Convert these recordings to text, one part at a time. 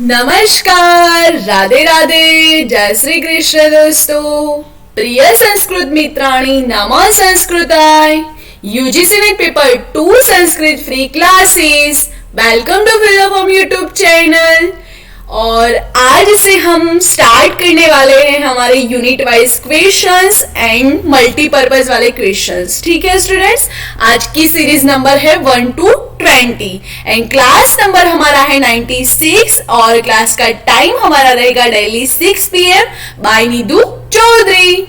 नमस्कार, राधे राधे, जय श्री कृष्ण दोस्तों। प्रिय संस्कृत मित्राणी, नमः संस्कृताय। UGC net paper 2 Sanskrit free classes, welcome to fill up YouTube channel. और आज से हम स्टार्ट करने वाले हैं हमारे unit wise questions and multipurpose वाले क्वेश्चंस। ठीक है स्टूडेंट्स, आज की सीरीज नंबर है 1 to 20 एंड क्लास नंबर हमारा है 96 और क्लास का टाइम हमारा रहेगा डेली 6 PM बाय नीदू चौधरी।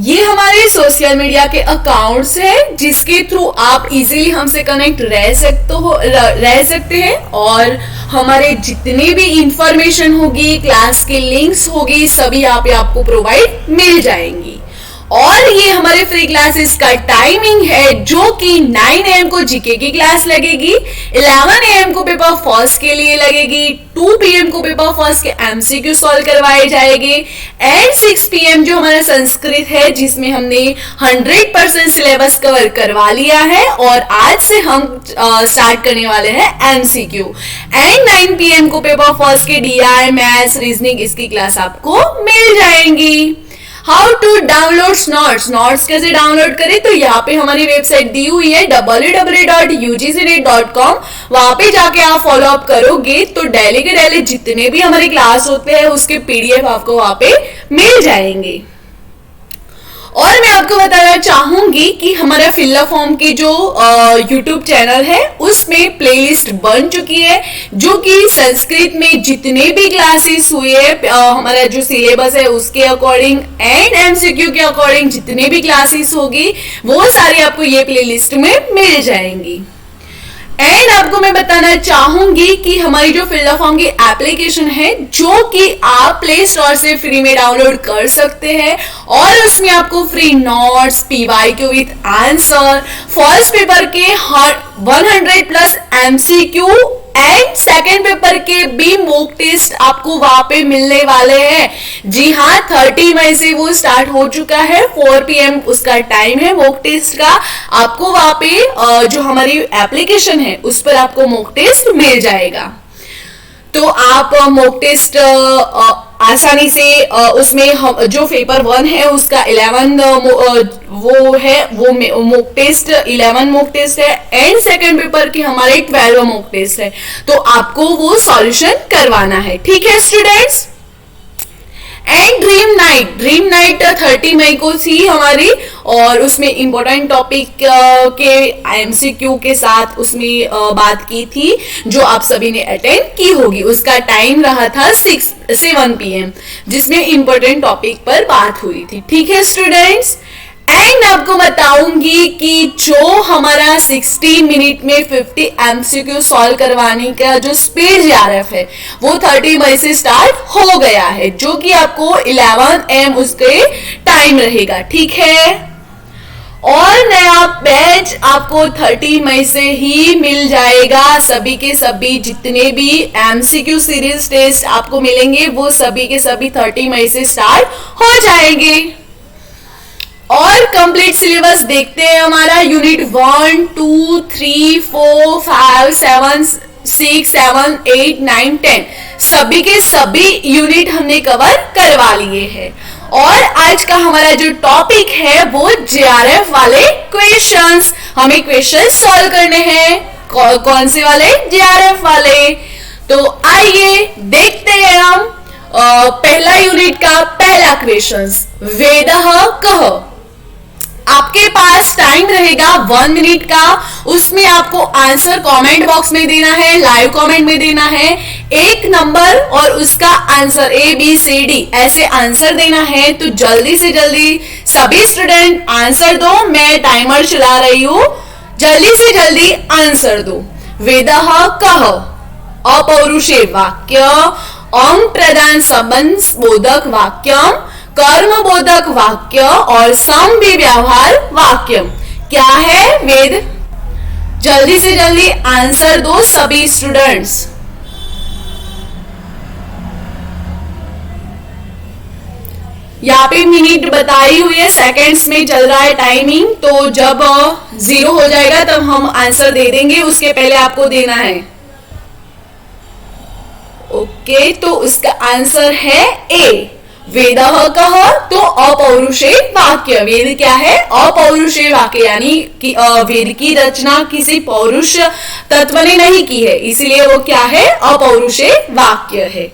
ये हमारे सोशल मीडिया के अकाउंट्स हैं जिसके थ्रू आप इजीली हमसे कनेक्ट रह सकते हैं और हमारे जितने भी इंफॉर्मेशन होगी, क्लास के लिंक्स होगी, सभी आपको प्रोवाइड मिल जाएंगी। और ये हमारे फ्री क्लासेस का टाइमिंग है जो कि 9 AM को जीके की क्लास लगेगी, 11 AM को पेपर फर्स्ट के लिए लगेगी, 2 PM को पेपर फर्स्ट के MCQ सॉल्व करवाए जाएंगे एंड 6 PM जो हमारा संस्कृत है जिसमें हमने 100% सिलेबस कवर करवा लिया है और आज से हम स्टार्ट करने वाले हैं MCQ एंड 9 PM को पेपर फर्स्ट के DI, मैथ्स, रीजनिंग इसकी क्लास आपको मिल जाएंगी। हाउ टू डाउनलोड नोट्स कैसे डाउनलोड करें, तो यहाँ पे हमारी वेबसाइट दी हुई है www.ugcnet.com। वहां पे जाके आप फॉलो अप करोगे तो डेली के डेली जितने भी हमारे क्लास होते हैं उसके PDF आपको वहां पे मिल जाएंगे। और मैं आपको बताना चाहूंगी कि हमारा फिलअप फॉर्म की जो YouTube चैनल है उसमें प्लेलिस्ट बन चुकी है जो कि संस्कृत में जितने भी क्लासेस हुए हमारा जो सिलेबस है उसके अकॉर्डिंग एंड MCQ के अकॉर्डिंग जितने भी क्लासेस होगी वो सारी आपको ये प्लेलिस्ट में मिल जाएंगी। एंड आपको मैं बताना चाहूंगी कि हमारी जो फिलअप फॉर्म की एप्लीकेशन है जो कि आप प्ले स्टोर से फ्री में डाउनलोड कर सकते हैं और उसमें आपको free notes, PYQ with answer, first paper के 100+ MCQ एंड सेकेंड पेपर के भी मॉक टेस्ट आपको वहां पे मिलने वाले हैं। जी हाँ, 30 मई से वो स्टार्ट हो चुका है, 4 PM उसका टाइम है मॉक टेस्ट का। आपको वहां पे जो हमारी एप्लीकेशन है उस पर आपको मॉक टेस्ट मिल जाएगा। तो आप मॉक टेस्ट आसानी से उसमें जो पेपर 1 है उसका 11 वो है वो मॉक टेस्ट 11 मॉक टेस्ट है एंड सेकंड पेपर की हमारे 12 मॉक टेस्ट है, तो आपको वो सॉल्यूशन करवाना है। ठीक है स्टूडेंट्स। एंड ड्रीम नाइट 30 मई को थी हमारी और उसमें इंपॉर्टेंट टॉपिक के MCQ के साथ उसमें बात की थी जो आप सभी ने अटेंड की होगी। उसका टाइम रहा था 6 से 1 PM जिसमें इंपॉर्टेंट टॉपिक पर बात हुई थी। ठीक है स्टूडेंट्स। एंड आपको बताऊंगी कि जो हमारा 60 मिनट में 50 MCQ सॉल्व करवाने का जो स्पीड JRF है वो 30 मई से स्टार्ट हो गया है जो कि आपको 11 AM उसके टाइम रहेगा। ठीक है। और नया बैच आपको 30 मई से ही मिल जाएगा। सभी के सभी जितने भी MCQ सीरीज टेस्ट आपको मिलेंगे वो सभी के सभी 30 मई से स्टार्ट हो जाएंगे। और कंप्लीट सिलेबस देखते हैं हमारा यूनिट 1, 2, 3, 4, 5, 7, 6, 7, 8, 9, 10 सभी के सभी यूनिट हमने कवर करवा लिए हैं। और आज का हमारा जो टॉपिक है वो JRF वाले क्वेश्चंस, हमें क्वेश्चंस सॉल्व करने हैं। कौन से वाले? JRF वाले। तो आइए देखते हैं हम पहला यूनिट का पहला क्वेश्चन, वेदः कः। आपके पास टाइम रहेगा 1 मिनट का, उसमें आपको आंसर कमेंट बॉक्स में देना है, लाइव कमेंट में देना है, एक नंबर और उसका आंसर ABCD ऐसे आंसर देना है। तो जल्दी से जल्दी सभी स्टूडेंट आंसर दो, मैं टाइमर चला रही हूं, जल्दी से जल्दी आंसर दो। वेदः कः अपौरुषे वाक्य, अंग प्रदान संबंध बोधक वाक्यम, कर्म बोधक वाक्य और समव्य व्यवहार वाक्य क्या है? वेद। जल्दी से जल्दी आंसर दो सभी स्टूडेंट्स। यहाँ पे मिनट बताई हुई है, सेकंड्स में चल रहा है टाइमिंग, तो जब 0 हो जाएगा तब हम आंसर दे देंगे, उसके पहले आपको देना है। ओके, तो उसका आंसर है ए। वेदः कः, तो अपौरुषे वाक्य। वेद क्या है? अपौरुषे वाक्य, यानी कि वेद की रचना किसी पौरुष तत्व ने नहीं की है, इसीलिए वो क्या है? अपौरुषे वाक्य है।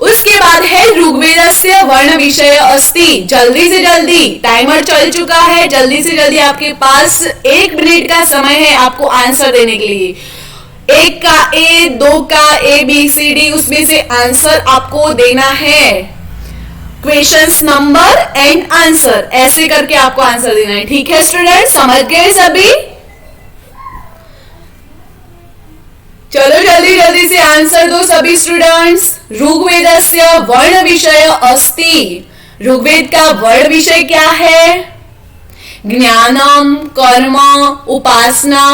उसके बाद है ऋग्वेदस्य वर्ण विषय अस्ति। जल्दी से जल्दी, टाइमर चल चुका है, जल्दी से जल्दी, आपके पास 1 मिनट का समय है आपको आंसर देने के लिए। 1 का ए, 2 का ए बी सी डी, उसमें से आंसर आपको देना है। क्वेश्चंस नंबर एंड आंसर, ऐसे करके आपको आंसर देना है। ठीक है स्टूडेंट, समझ गए सभी? चलो जल्दी जल्दी से आंसर दो सभी स्टूडेंट्स। ऋग्वेदस्य वर्ण विषय अस्ति। ऋग्वेद का वर्ण विषय क्या है? ज्ञानम, कर्म, उपासना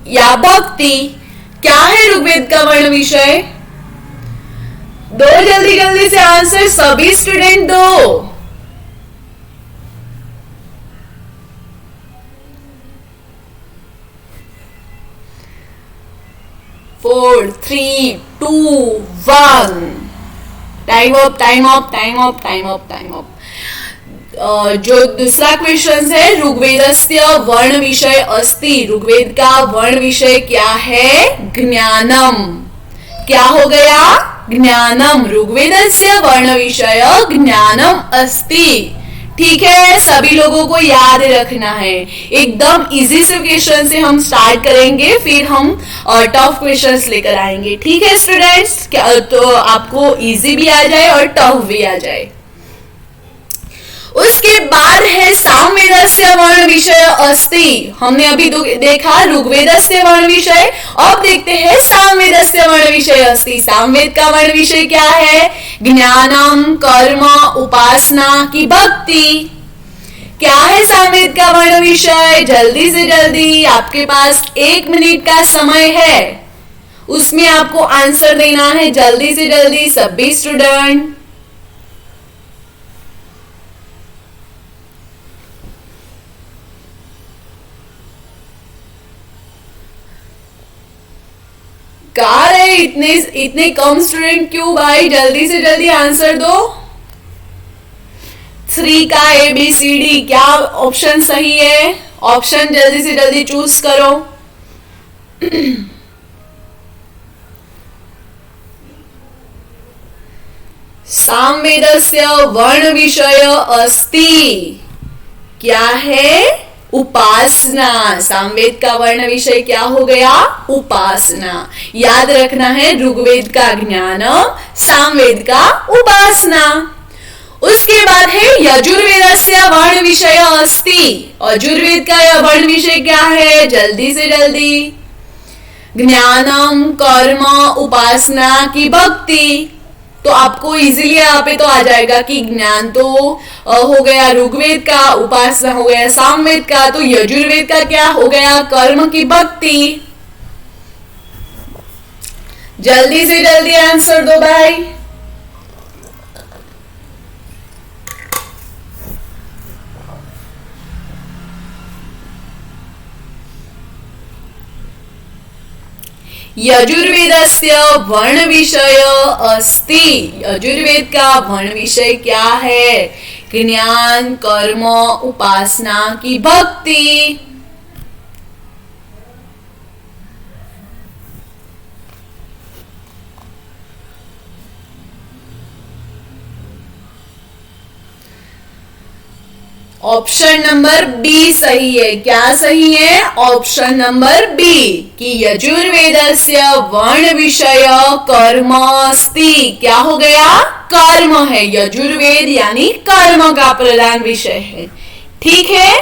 या भक्ति। क्या है ऋग्वेद का वर्ण विषय? दो जल्दी जल्दी से आंसर सभी स्टूडेंट दो। 4 3 2 1। Time up, time up, time up, time up, time up. जो दूसरा क्वेश्चन है, ऋग्वेदस्य वर्ण विषय अस्ति। ऋग्वेद का वर्ण विषय क्या है? ज्ञानम। क्या हो गया? ज्ञानम। ऋग्वेदस्य वर्ण विषय ज्ञानम अस्ति। ठीक है, सभी लोगों को याद रखना है। एकदम इजी से क्वेश्चन से हम स्टार्ट करेंगे, फिर हम टफ क्वेश्चंस लेकर आएंगे। ठीक है स्टूडेंट्स, तो आपको इजी भी आ जाए और टफ भी आ जाए। उसके बाद है सामवेदस्य वर्ण विषय अस्ति। हमने अभी देखा ऋग्वेदस्य वर्ण विषय, अब देखते हैं सामवेदस्य वर्ण विषय अस्ति। सामवेद का वर्ण विषय क्या है? ज्ञानम, कर्म, उपासना की भक्ति। क्या है सामवेद का वर्ण विषय? जल्दी से जल्दी, आपके पास 1 मिनट का समय है, उसमें आपको आंसर देना है। जल्दी से जल्दी सभी स्टूडेंट। कहा रहे इतने कम स्टूडेंट क्यों भाई? जल्दी से जल्दी आंसर दो। 3 का ए बी सी डी, क्या ऑप्शन सही है? ऑप्शन जल्दी से जल्दी चूज करो। सामवेदस्य वर्ण विषय अस्ति। क्या है? उपासना। सामवेद का वर्ण विषय क्या हो गया? उपासना। याद रखना है, ऋग्वेद का ज्ञान, सामवेद का उपासना। उसके बाद है यजुर्वेदस्य वर्ण विषय अस्ति। यजुर्वेद का यह वर्ण विषय क्या है? जल्दी से जल्दी। ज्ञानम, कर्म, उपासना की भक्ति। तो आपको इजीली यहाँ पे तो आ जाएगा कि ज्ञान तो हो गया ऋग्वेद का, उपासना हो गया सामवेद का, तो यजुर्वेद का क्या हो गया? कर्म की भक्ति। जल्दी से जल्दी आंसर दो भाई। यजुर्वेदस्य वर्ण विषय अस्ति। यजुर्वेद का वर्ण विषय क्या है? ज्ञान, कर्म, उपासना की भक्ति। ऑप्शन नंबर बी सही है। क्या सही है? ऑप्शन नंबर बी कि यजुर्वेदस्य वर्ण विषय कर्म अस्ति। क्या हो गया? कर्म है। यजुर्वेद यानी कर्म का प्रधान विषय है। ठीक है,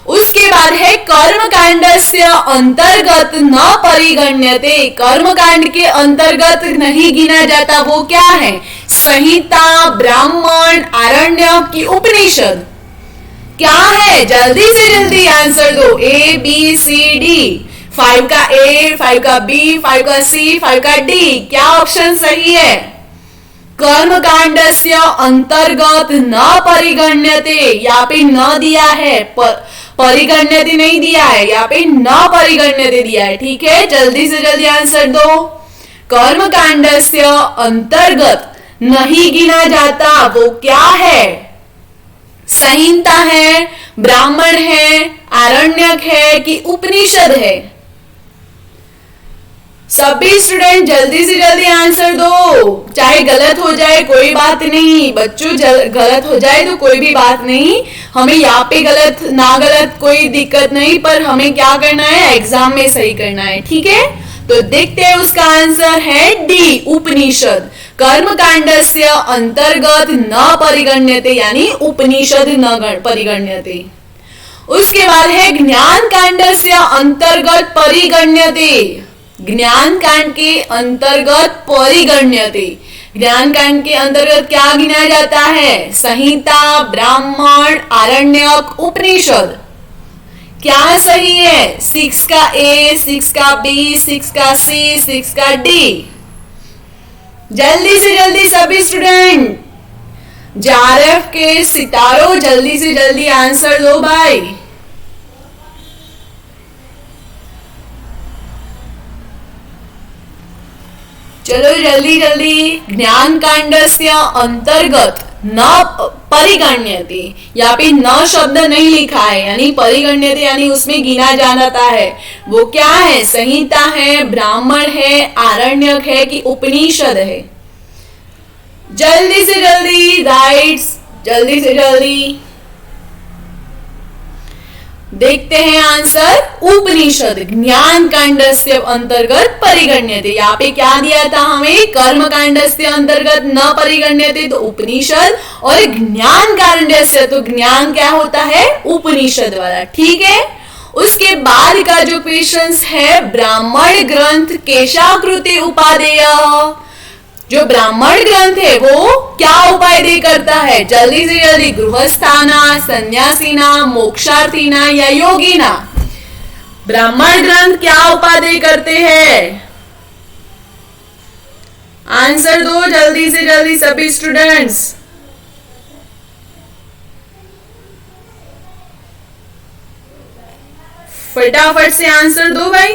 उसके बाद है कर्म कांडस्य अंतर्गत न परिगण्यते। कर्म कांड के अंतर्गत नहीं गिना जाता, वो क्या है? संहिता, ब्राह्मण, आरण्यक की उपनिषद। क्या है? जल्दी से जल्दी आंसर दो। ए बी सी डी। 5 का ए, 5 का बी, 5 का सी, 5 का डी। क्या ऑप्शन सही है? कर्म कांडस्य अंतर्गत न परिगण्यते। यहाँ पे न दिया है, परिगण्यते नहीं दिया है, यहाँ पे न परिगण्यते दिया है। ठीक है, जल्दी से जल्दी आंसर दो। कर्मकांडस्य अंतर्गत नहीं गिना जाता वो क्या है? संहिता है, ब्राह्मण है, आरण्यक है कि उपनिषद है? सभी स्टूडेंट जल्दी से जल्दी आंसर दो, चाहे गलत हो जाए कोई बात नहीं बच्चों, गलत हो जाए तो कोई भी बात नहीं, हमें यहाँ पे गलत ना गलत कोई दिक्कत नहीं, पर हमें क्या करना है, एग्जाम में सही करना है, ठीक है? तो देखते हैं, उसका आंसर है डी, उपनिषद। कर्मकांडस्य अंतर्गत न परिगण्यते, यानी उपनिषद न परिगण्यते। उसके बाद है ज्ञान कांडस्य अंतर्गत परिगण्यते, ज्ञान कांड के अंतर्गत परिगण्यते। ज्ञान कांड के अंतर्गत क्या गिना जाता है? संहिता, ब्राह्मण, आरण्यक, उपनिषद। क्या सही है? 6 का ए, 6 का बी, 6 का सी, 6 का डी। जल्दी से जल्दी सभी स्टूडेंट, जेआरएफ के सितारों जल्दी से जल्दी आंसर दो भाई। चलो जल्दी जल्दी। ज्ञान कांडस्य अंतर्गत न परिगण्यते, यहाँ पे न शब्द नहीं लिखा है, यानी परिगण्यते यानी उसमें गिना जाता है, वो क्या है? संहिता है, ब्राह्मण है, आरण्यक है कि उपनिषद है? जल्दी से जल्दी राइट्स, जल्दी से जल्दी देखते हैं आंसर। उपनिषद ज्ञान कांडस्य अंतर्गत परिगण्यते। यहाँ पे क्या दिया था हमें? कर्म कांडस्य अंतर्गत न परिगण्यते तो उपनिषद, और ज्ञान कांडस्य तो ज्ञान क्या होता है? उपनिषद वाला, ठीक है? उसके बाद का जो क्वेश्चंस है, ब्राह्मण ग्रंथ केशाकृति उपादेय, जो ब्राह्मण ग्रंथ है वो क्या उपादेय करता है? जल्दी से जल्दी। गृहस्थाना, सन्यासीना, मोक्षार्थीना या योगीना? ब्राह्मण ग्रंथ क्या उपादेय करते हैं? आंसर दो जल्दी से जल्दी सभी स्टूडेंट्स। फटाफट से आंसर दो भाई,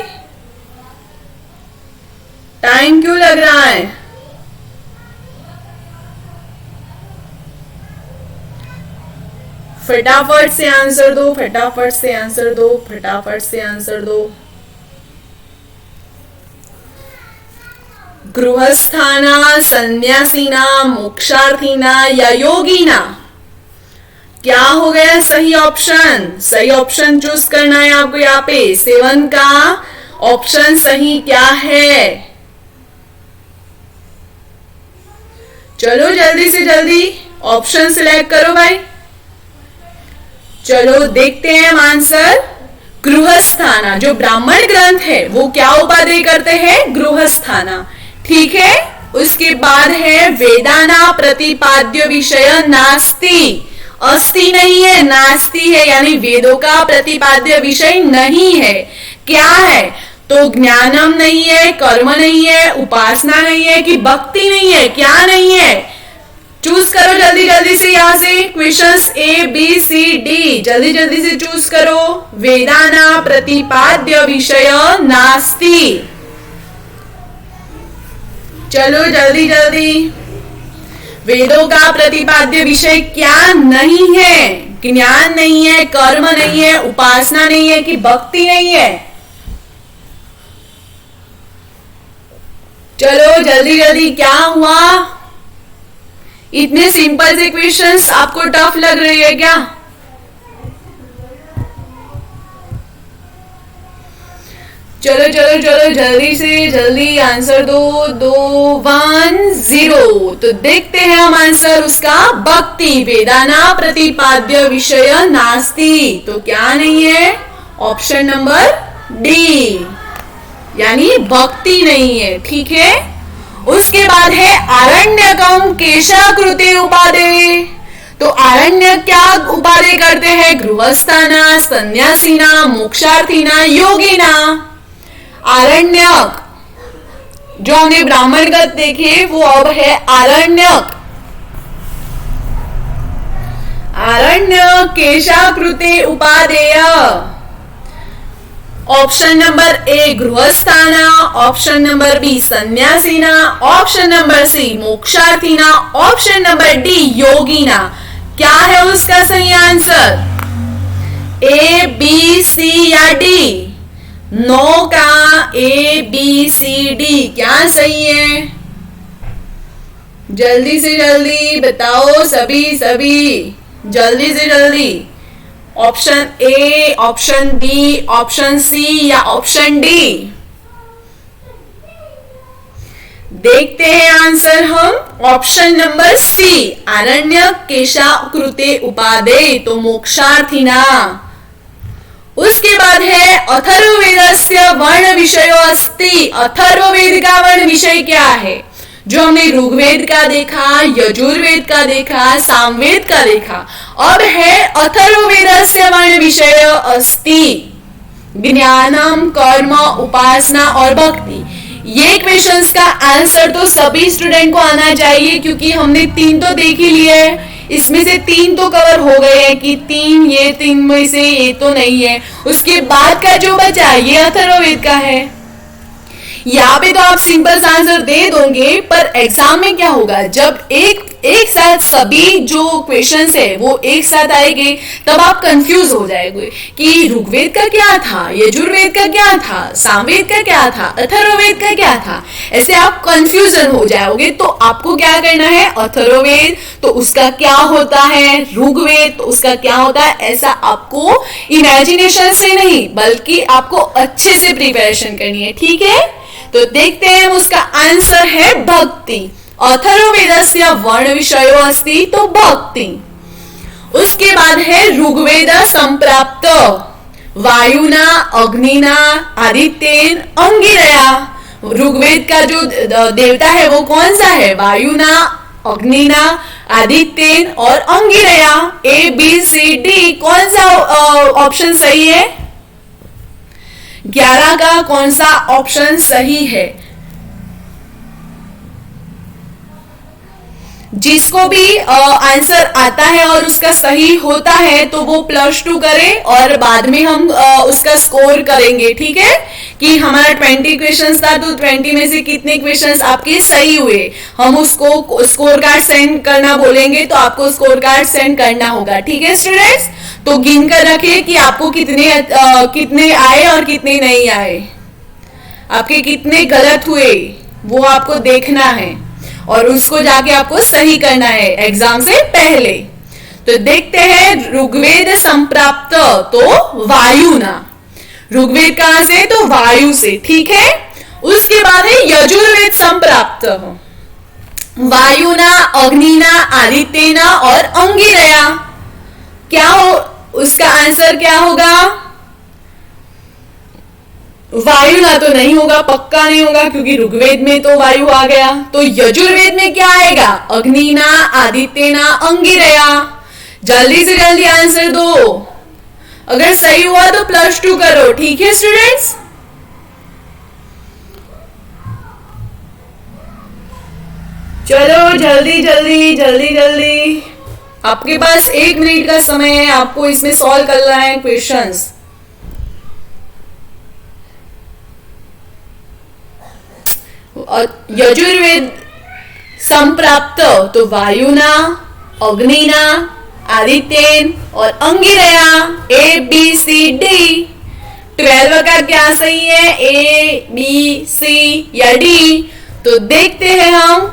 टाइम क्यों लग रहा है? फटाफट से आंसर दो, फटाफट से आंसर दो, फटाफट से आंसर दो। गृहस्थाना, सन्यासीना, मोक्षार्थीना या योगीना? क्या हो गया सही ऑप्शन? सही ऑप्शन चूज करना है आपको यहाँ पे। 7 का ऑप्शन सही क्या है? चलो जल्दी से जल्दी ऑप्शन सिलेक्ट करो भाई। चलो देखते हैं आंसर। गृहस्थाना, जो ब्राह्मण ग्रंथ है वो क्या उपादेय करते हैं? गृहस्थाना, ठीक है? उसके बाद है वेदाना प्रतिपाद्य विषय नास्ति, अस्ति नहीं है, नास्ति है, यानी वेदों का प्रतिपाद्य विषय नहीं है। क्या है? तो ज्ञानम नहीं है, कर्म नहीं है, उपासना नहीं है कि भक्ति नहीं है? क्या नहीं है? चूज करो जल्दी जल्दी से, यहां से questions A B C D, जल्दी जल्दी से चूज करो। वेदाना प्रतिपाद्य विषय नास्ति, चलो जल्दी जल्दी। वेदों का प्रतिपाद्य विषय क्या नहीं है? ज्ञान नहीं है, कर्म नहीं है, उपासना नहीं है कि भक्ति नहीं है? चलो जल्दी जल्दी, क्या हुआ? इतने सिंपल से क्वेश्चंस आपको टफ लग रही है क्या? चलो चलो चलो जल्दी से जल्दी आंसर दो। 2 1 0। तो देखते हैं हम आंसर उसका। भक्ति, वेदाना प्रतिपाद्य विषय नास्ति, तो क्या नहीं है? ऑप्शन नंबर डी, यानी भक्ति नहीं है, ठीक है? उसके बाद है आरण्यकम केशाकृते उपादेय। तो आरण्य क्या उपादेय करते हैं? गृहस्थाना, सन्यासीना, मोक्षार्थीना, योगीना। आरण्यक, जो हमने ब्राह्मण ग्रंथ देखे वो अब है आरण्यक। आरण्य केशाकृते उपादेय, ऑप्शन नंबर ए गृहस्थाना, ऑप्शन नंबर बी सन्यासीना, ऑप्शन नंबर सी मोक्षार्थीना, ऑप्शन नंबर डी योगीना। क्या है उसका सही आंसर? ए बी सी या डी? नो का ए बी सी डी क्या सही है? जल्दी से जल्दी बताओ सभी सभी, जल्दी से जल्दी। Option A, option B, option C या ऑप्शन डी? देखते हैं आंसर हम। ऑप्शन नंबर सी आरण्यक केशा कृते उपादे, तो मोक्षार्थिना। उसके बाद है अथर्ववेदस्य वर्ण विषयो अस्ति। अथर्ववेद का वर्ण विषय क्या है? जो हमने ऋग्वेद का देखा, यजुर्वेद का देखा, सामवेद का देखा, अब है अथर्ववेदस्य वर्ण विषय अस्ति ज्ञानम, कर्म, उपासना और भक्ति। ये क्वेश्चंस का आंसर तो सभी स्टूडेंट को आना चाहिए, क्योंकि हमने 3 तो देख ही लिए है, इसमें से 3 तो कवर हो गए हैं कि 3 ये 3 में से ये तो नहीं है। उसके बाद का जो बचा ये अथर्ववेद का है। यहाँ पे तो आप सिंपल सा आंसर दे दोगे, पर एग्जाम में क्या होगा, जब एक साथ सभी जो क्वेश्चंस है वो एक साथ आएंगे, तब आप कंफ्यूज हो जाएंगे कि ऋग्वेद का क्या था, यजुर्वेद का क्या था, सामवेद का क्या था, अथर्ववेद का क्या था। ऐसे आप कंफ्यूजन हो जाओगे। तो आपको क्या करना है, अथर्ववेद तो उसका क्या होता है, ऋग्वेद तो उसका क्या होता है, ऐसा आपको इमेजिनेशन से नहीं बल्कि आपको अच्छे से प्रिपरेशन करनी है। ठीक है, तो देखते हैं उसका आंसर है भक्ति। अथर्ववेदस्य वर्ण विषयो अस्ति, तो भक्ति। उसके बाद है ऋग्वेद संप्राप्त वायुना, अग्निना, आदित्येन, अंगिरया। ऋग्वेद का जो देवता है वो कौन सा है? वायुना, अग्निना, आदित्येन और अंगिरया। ए बी सी डी कौन सा ऑप्शन सही है? 11 का कौन सा ऑप्शन सही है? जिसको भी आंसर आता है और उसका सही होता है तो वो +2 करे, और बाद में हम उसका स्कोर करेंगे। ठीक है, कि हमारा 20 क्वेश्चंस था तो 20 में से कितने क्वेश्चंस आपके सही हुए, हम उसको स्कोर कार्ड सेंड करना बोलेंगे, तो आपको स्कोर कार्ड सेंड करना होगा। ठीक है स्टूडेंट्स, तो गिन कर रखिए कि आपको कितने आए और कितने नहीं आए, आपके कितने गलत हुए वो आपको देखना है, और उसको जाके आपको सही करना है एग्जाम से पहले। तो देखते हैं ऋग्वेद संप्राप्त, तो वायुना। ऋग्वेद कहां से? तो वायु से। ठीक है, उसके बाद है यजुर्वेद संप्राप्त वायुना, अग्निना, आदित्यना और अंगिरया। क्या हो उसका आंसर? क्या होगा? वायु ना तो नहीं होगा, पक्का नहीं होगा, क्योंकि ऋग्वेद में तो वायु आ गया। तो यजुर्वेद में क्या आएगा? अग्निना, आदित्यना, अंगिरया। जल्दी से जल्दी आंसर दो, अगर सही हुआ तो +2 करो। ठीक है स्टूडेंट्स, चलो जल्दी जल्दी जल्दी जल्दी, आपके पास 1 मिनट का समय है, आपको इसमें सॉल्व करना है क्वेश्चंस। यजुर्वेद संप्राप्त, तो वायुना, अग्निना, आदित्यन और अंगिरया। ए बी सी डी। 12 का क्या सही है? ए बी सी या डी? तो देखते हैं हम,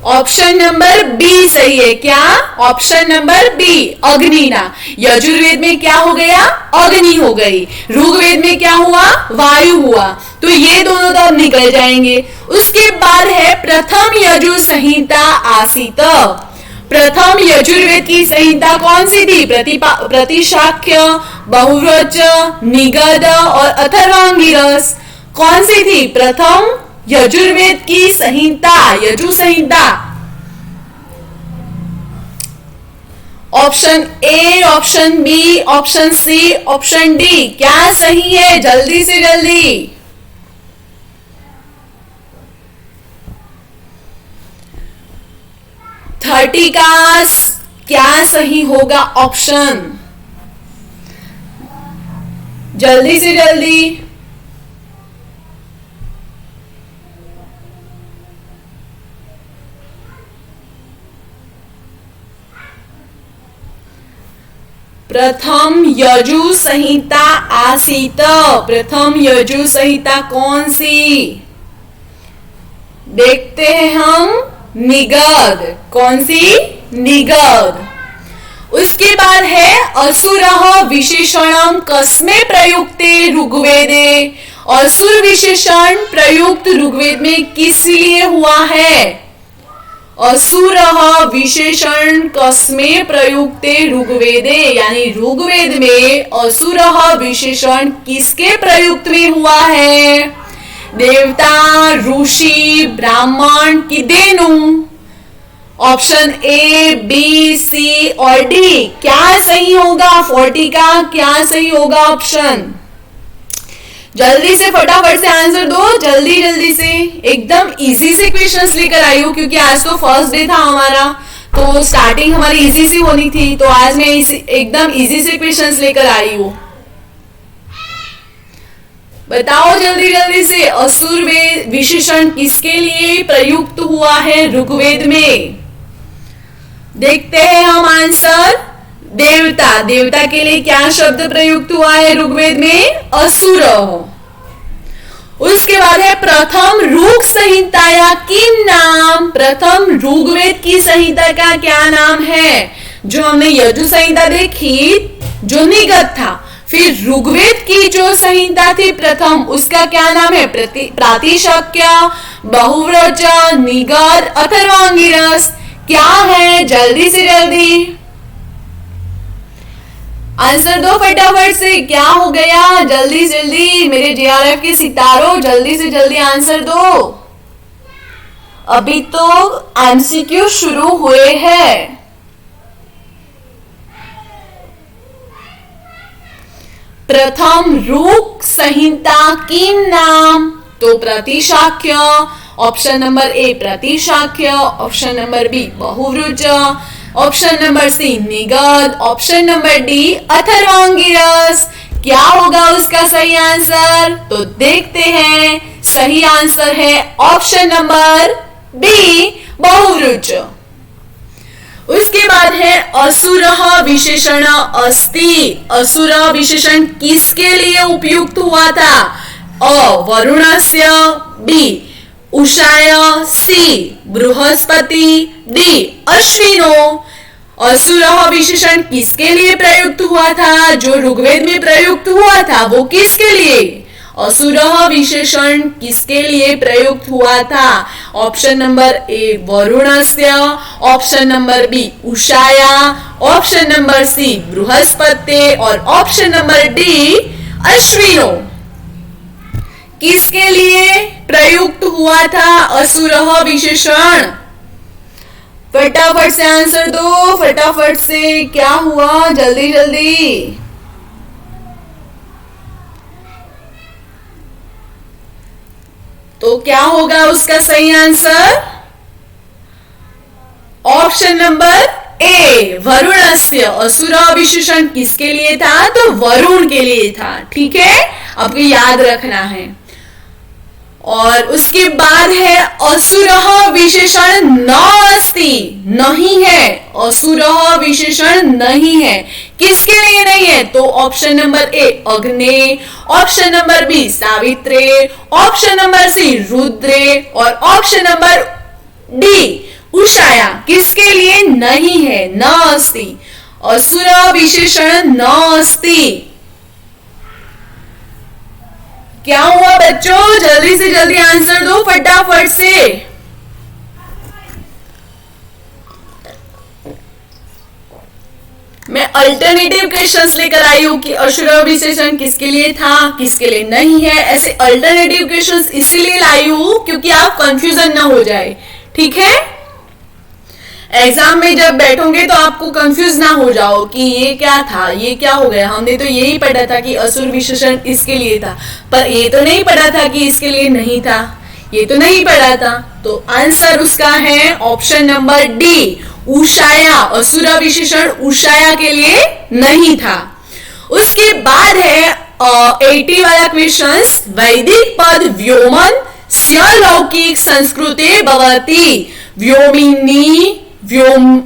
ऑप्शन नंबर बी सही है। क्या? ऑप्शन नंबर बी, अग्निना। यजुर्वेद में क्या हो गया? अग्नि हो गई। ऋग्वेद में क्या हुआ? वायु हुआ। तो ये दोनों तो अब निकल जाएंगे। उसके बाद है प्रथम यजुर संहिता आसीत। प्रथम यजुर्वेद की संहिता कौन सी थी? प्रतिशाख्य, बहुव्रच, निगद और अथर्वांगिरस। कौन सी थी प्रथम यजुर्वेद की संहिता, यजु संहिता? Option A, option B, option C, option D, क्या सही है? जल्दी से जल्दी। थर्टी का क्या सही होगा ऑप्शन? जल्दी से जल्दी। प्रथम यजु संहिता आसीत। प्रथम यजु संहिता कौन सी? देखते हैं हम, निगद। कौन सी? निगद। उसके बाद है असुरः विशेषणम कस्मे प्रयुक्ते ऋग्वेदे। असुर विशेषण प्रयुक्त ऋग्वेद में किस लिए हुआ है? असुरः विशेषण कस्मे प्रयुक्ते ऋग्वेदे, यानी ऋग्वेद में असुरः विशेषण किसके प्रयुक्त में हुआ है? देवता, ऋषि, ब्राह्मण की देनु। ऑप्शन ए, बी, सी और डी क्या सही होगा? 40 का क्या सही होगा ऑप्शन? जल्दी से फटाफट से आंसर दो, जल्दी जल्दी से। एकदम इजी से क्वेश्चंस लेकर आई हूं क्योंकि आज तो फर्स्ट डे था हमारा, तो स्टार्टिंग हमारी इजी सी होनी थी, तो आज मैं एकदम इजी से क्वेश्चंस लेकर आई हूं। बताओ जल्दी जल्दी से, असुर विशेषण किसके लिए प्रयुक्त हुआ है ऋग्वेद में? देखते हैं हम आंसर। देवता, देवता के लिए क्या शब्द प्रयुक्त हुआ है ऋग्वेद में? असुर। उसके बाद है प्रथम ऋग संहिताया किम नाम। प्रथम ऋग्वेद की संहिता का क्या नाम है? जो हमने यजु संहिता देखी जो निगद था, फिर ऋग्वेद की जो संहिता थी प्रथम, उसका क्या नाम है? प्रातिशाख्य, बहुव्रज, निगद, अथर्वांगिरस। क्या है? जल्दी से जल्दी आंसर दो फटाफट से। क्या हो गया? जल्दी जल्दी मेरे जेआरएफ के सितारों, जल्दी से जल्दी आंसर दो। अभी तो एमसीक्यू शुरू हुए हैं। प्रथम ऋग संहिता किम नाम? तो प्रतिशाख्य। ऑप्शन नंबर ए प्रतिशाख्य, ऑप्शन नंबर बी बहुव्रुज, ऑप्शन नंबर सी निगद, ऑप्शन नंबर डी अथर्वांगिरस। क्या होगा उसका सही आंसर? तो देखते हैं। सही आंसर है ऑप्शन नंबर बी बहुव्रुज। उसके बाद है असुरः विशेषण अस्ति। असुर विशेषण किसके लिए उपयुक्त हुआ था? अ वरुणस्य, बी उषाय, सी बृहस्पति, डी अश्विनो। असुरः विशेषण किसके लिए प्रयुक्त हुआ था? जो ऋग्वेद में प्रयुक्त हुआ था वो किसके लिए? असुरः विशेषण किसके लिए प्रयुक्त हुआ था? ऑप्शन नंबर ए वरुणस्य, ऑप्शन नंबर बी उषाया, ऑप्शन नंबर सी बृहस्पति और ऑप्शन नंबर डी अश्विनो। किसके लिए प्रयुक्त हुआ था असुरः विशेषण? फटाफट से आंसर दो, फटाफट से। क्या हुआ? जल्दी जल्दी। तो क्या होगा उसका सही आंसर? ऑप्शन नंबर ए वरुणस्य। असुर विशेषण किसके लिए था? तो वरुण के लिए था। ठीक है, आपको याद रखना है। और उसके बाद है असुरः विशेषण न अस्ति। नहीं है, असुरः विशेषण नहीं है। किसके लिए नहीं है? तो option number A Agni, option number B सावित्रे, ऑप्शन नंबर सी रुद्रे और ऑप्शन नंबर डी उषाया। किसके लिए नहीं है? न अस्ति। असुर विशेषण न अस्ति। क्या हुआ बच्चों? जल्दी से जल्दी आंसर दो फटाफट से। मैं अल्टरनेटिव क्वेश्चंस लेकर आई हूं कि असुर विशेषण किसके लिए था, किसके लिए नहीं है। ऐसे अल्टरनेटिव क्वेश्चंस इसीलिए लाई हूं क्योंकि आप कंफ्यूजन ना हो जाए। ठीक है, एग्जाम में जब बैठोगे तो आपको कंफ्यूज ना हो जाओ कि ये क्या था, ये क्या हो गया। हमने तो यही पढ़ा था कि असुर विशेषण इसके लिए था, पर ये तो नहीं पढ़ा था कि इसके लिए नहीं था, ये तो नहीं पढ़ा था। तो आंसर उसका है ऑप्शन नंबर डी उषाया। असुर विशेषण उषाया के लिए नहीं था। उसके बाद है 80 वाला क्वेश्चन। वैदिक पद व्योमन स्यलौकिक संस्कृते भवति। व्योमिनी, व्योम्न,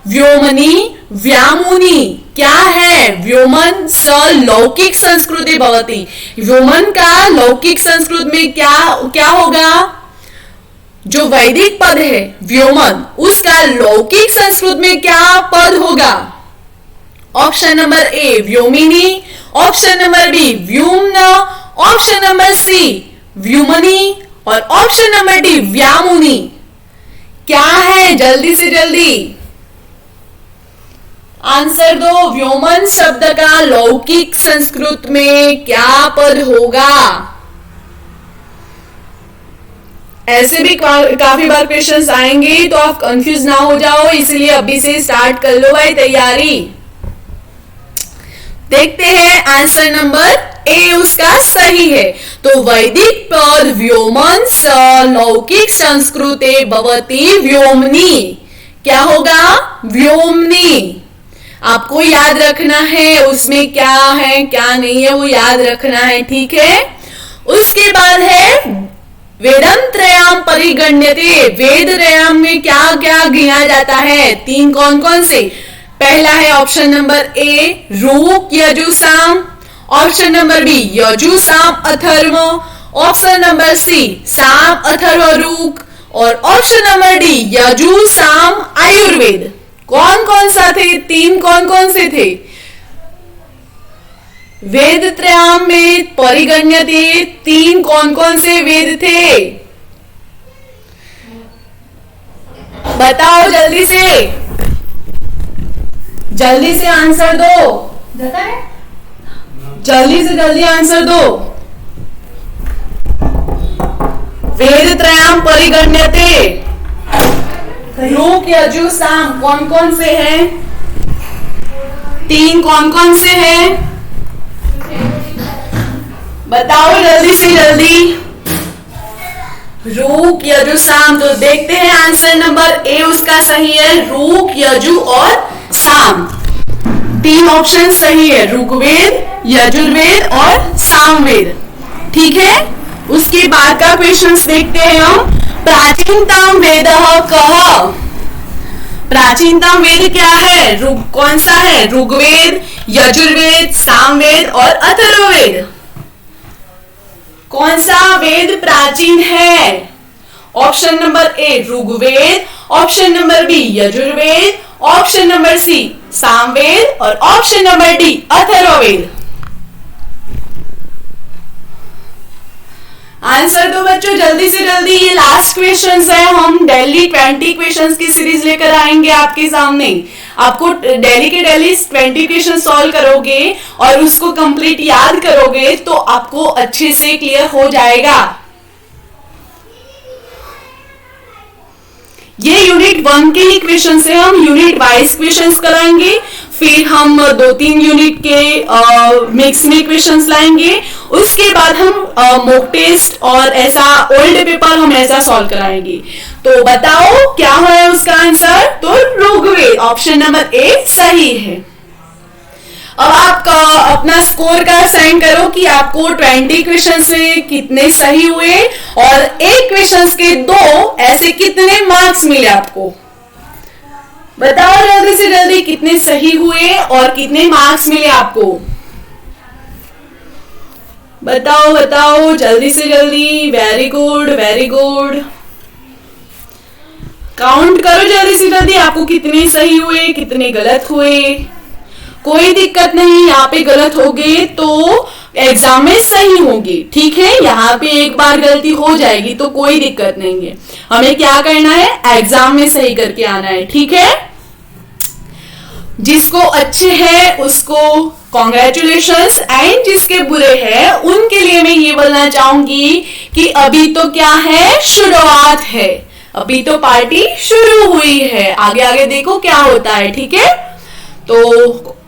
व्योमनी, व्यामुनि क्या है? व्योमन स लौकिक संस्कृति भवति। व्योमन का लौकिक संस्कृत में क्या क्या होगा? जो वैदिक पद है व्योमन, उसका लौकिक संस्कृत में क्या पद होगा? ऑप्शन नंबर ए व्योमिनी, ऑप्शन नंबर बी व्योमना, ऑप्शन नंबर सी व्योमनी और ऑप्शन नंबर डी व्यामुनी। क्या है? जल्दी से जल्दी आंसर दो। व्योमन शब्द का लौकिक संस्कृत में क्या पद होगा? ऐसे भी काफी बार क्वेश्चंस आएंगे तो आप कंफ्यूज ना हो जाओ, इसलिए अभी से स्टार्ट कर लो भाई तैयारी। देखते हैं आंसर नंबर ए उसका सही है। तो वैदिक पद व्योमन स लौकिक संस्कृते भवति व्योमनी। क्या होगा? व्योमनी। आपको याद रखना है उसमें क्या है क्या नहीं है, वो याद रखना है, ठीक है। उसके बाद है वेदंत्रयाम परिगण्यते। वेद त्रयाम में क्या क्या गिना जाता है? तीन कौन कौन से? पहला है ऑप्शन नंबर ए ऋक यजु साम, ऑप्शन नंबर बी यजु साम अथर्व, ऑप्शन नंबर सी साम अथर्व ऋक और ऑप्शन नंबर डी यजु साम आयुर्वेद। कौन कौन सा थे? तीन कौन कौन से थे? वेद त्रयाम में परिगण्यते तीन कौन कौन से वेद थे? बताओ जल्दी से आंसर दो। जल्दी से जल्दी आंसर दो। वेद त्रयाम परिगण्यते ऋक यजु साम कौन कौन से हैं? तीन कौन कौन से हैं? बताओ जल्दी से जल्दी। ऋक यजु साम। तो देखते हैं आंसर नंबर ए उसका सही है, ऋक यजु और साम। तीन ऑप्शन सही है, ऋग्वेद, यजुर्वेद और सामवेद, ठीक है। उसके बाद का क्वेश्चंस देखते हैं हम। प्राचीनतम वेद कह। प्राचीनतम वेद क्या है? कौन सा है? ऋग्वेद, यजुर्वेद, सामवेद और अथर्ववेद। कौन सा वेद प्राचीन है? Option number A Rigveda, option number B Yajurveda, option number C Samaveda और option number D Atharvaveda. Answer दो बच्चों जल्दी से जल्दी। ये लास्ट क्वेश्चंस है, हम डेली 20 क्वेश्चंस की सीरीज लेकर आएंगे आपके सामने। आपको डेली के डेली 20 क्वेश्चन सॉल्व करोगे और उसको कंप्लीट याद करोगे तो आपको अच्छे से क्लियर हो जाएगा। ये यूनिट 1 के ही क्वेश्चन है, हम यूनिट वाइज क्वेश्चंस कराएंगे, फिर हम 2-3 यूनिट के मिक्स में क्वेश्चंस लाएंगे। उसके बाद हम मॉक टेस्ट और ऐसा ओल्ड पेपर हम ऐसा सॉल्व कराएंगे। तो बताओ क्या है उसका आंसर? तो ऋग्वेद, ऑप्शन नंबर ए सही है। अब आप अपना स्कोर का साइन करो कि आपको 20 क्वेश्चन से कितने सही हुए और एक क्वेश्चन के 2 ऐसे कितने मार्क्स मिले आपको। बताओ जल्दी से जल्दी कितने सही हुए और कितने मार्क्स मिले आपको। बताओ बताओ जल्दी से जल्दी। Very good very good. Count करो जल्दी से जल्दी, आपको कितने सही हुए कितने गलत हुए। कोई दिक्कत नहीं, यहाँ पे गलत हो गए तो एग्जाम में सही होंगे, ठीक है। यहाँ पे एक बार गलती हो जाएगी तो कोई दिक्कत नहीं है। हमें क्या करना है? एग्जाम में सही करके आना है, ठीक है। जिसको अच्छे है उसको कॉन्ग्रेचुलेशंस एंड जिसके बुरे हैं उनके लिए मैं ये बोलना चाहूंगी कि अभी तो क्या है, शुरुआत है, अभी तो पार्टी शुरू हुई है, आगे आगे देखो क्या होता है, ठीक है। तो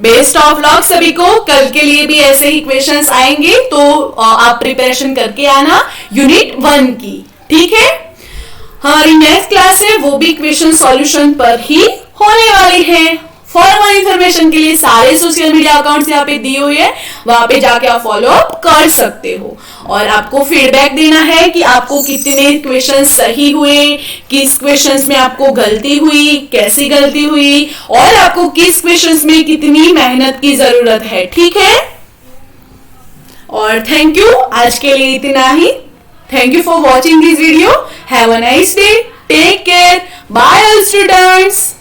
बेस्ट ऑफ लक सभी को। कल के लिए भी ऐसे ही क्वेश्चंस आएंगे तो आप प्रिपरेशन करके आना यूनिट 1 की, ठीक है। हमारी नेक्स्ट क्लास है वो भी क्वेश्चन सॉल्यूशन पर ही होने वाली है। फॉर मोर इन्फॉर्मेशन के लिए सारे सोशल मीडिया अकाउंट्स यहाँ पे दिए हुए हैं, वहां पे जाके आप फॉलो अप कर सकते हो। और आपको फीडबैक देना है कि आपको कितने क्वेश्चन सही हुए, किस क्वेश्चंस में आपको गलती हुई, कैसी गलती हुई, और आपको किस क्वेश्चंस में कितनी मेहनत की जरूरत है, ठीक है। और थैंक यू, आज के लिए इतना ही। Thank you for watching this video. Have a nice day, take care, bye all students.